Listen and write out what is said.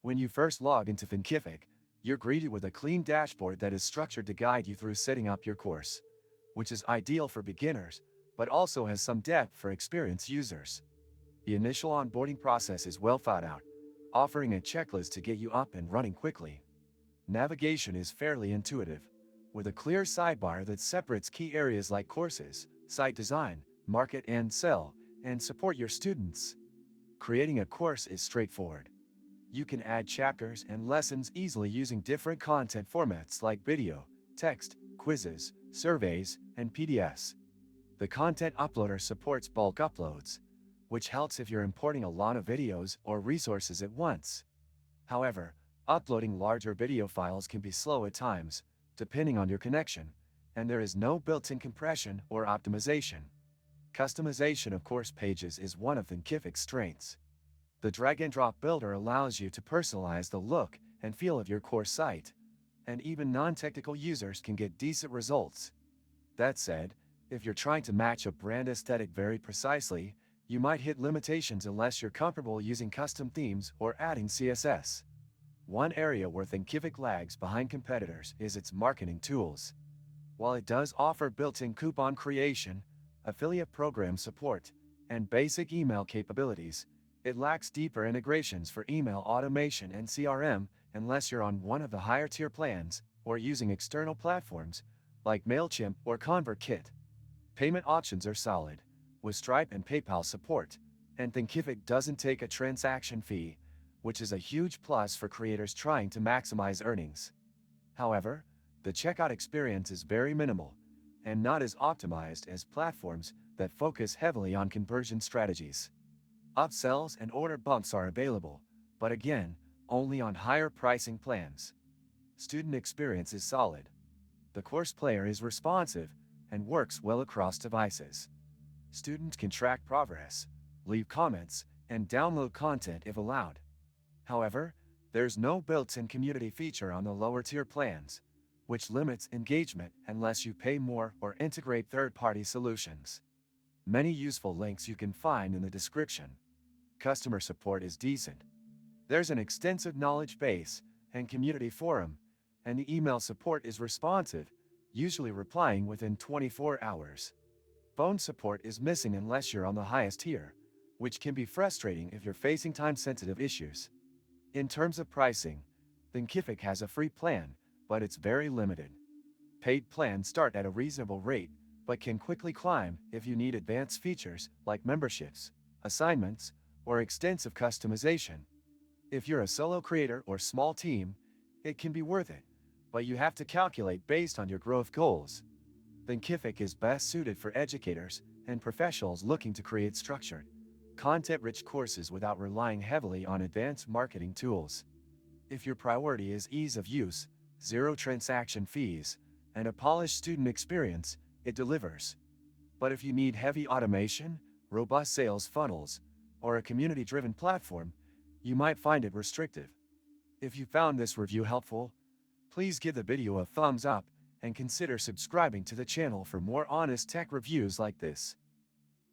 When you first log into Thinkific, you're greeted with a clean dashboard that is structured to guide you through setting up your course, which is ideal for beginners, but also has some depth for experienced users. The initial onboarding process is well thought out, offering a checklist to get you up and running quickly. Navigation is fairly intuitive, with a clear sidebar that separates key areas like courses, site design, market and sell, and support your students. Creating a course is straightforward. You can add chapters and lessons easily using different content formats like video, text, quizzes, surveys, and PDFs. The content uploader supports bulk uploads, which helps if you're importing a lot of videos or resources at once. However, uploading larger video files can be slow at times, depending on your connection, and there is no built-in compression or optimization. Customization of course pages is one of Thinkific's strengths. The drag-and-drop builder allows you to personalize the look and feel of your course site, and even non-technical users can get decent results. That said, if you're trying to match a brand aesthetic very precisely, you might hit limitations unless you're comfortable using custom themes or adding CSS. One area where Thinkific lags behind competitors is its marketing tools. While it does offer built-in coupon creation, affiliate program support, and basic email capabilities, it lacks deeper integrations for email automation and CRM unless you're on one of the higher-tier plans or using external platforms like MailChimp or ConvertKit. Payment options are solid, with Stripe and PayPal support, and Thinkific doesn't take a transaction fee, which is a huge plus for creators trying to maximize earnings. However, the checkout experience is very minimal, and not as optimized as platforms that focus heavily on conversion strategies. Upsells and order bumps are available, but again, only on higher pricing plans. Student experience is solid. The course player is responsive and works well across devices. Students can track progress, leave comments, and download content if allowed. However, there's no built-in community feature on the lower-tier plans, which limits engagement unless you pay more or integrate third-party solutions. Many useful links you can find in the description. Customer support is decent. There's an extensive knowledge base and community forum, and the email support is responsive, usually replying within 24 hours. Phone support is missing unless you're on the highest tier, which can be frustrating if you're facing time-sensitive issues. In terms of pricing, Thinkific has a free plan, but it's very limited. Paid plans start at a reasonable rate, but can quickly climb if you need advanced features like memberships, assignments, or extensive customization. If you're a solo creator or small team, it can be worth it, but you have to calculate based on your growth goals. Thinkific is best suited for educators and professionals looking to create structured, content-rich courses without relying heavily on advanced marketing tools. If your priority is ease of use, zero transaction fees, and a polished student experience, it delivers. But if you need heavy automation, robust sales funnels, or a community-driven platform, you might find it restrictive. If you found this review helpful, please give the video a thumbs up and consider subscribing to the channel for more honest tech reviews like this.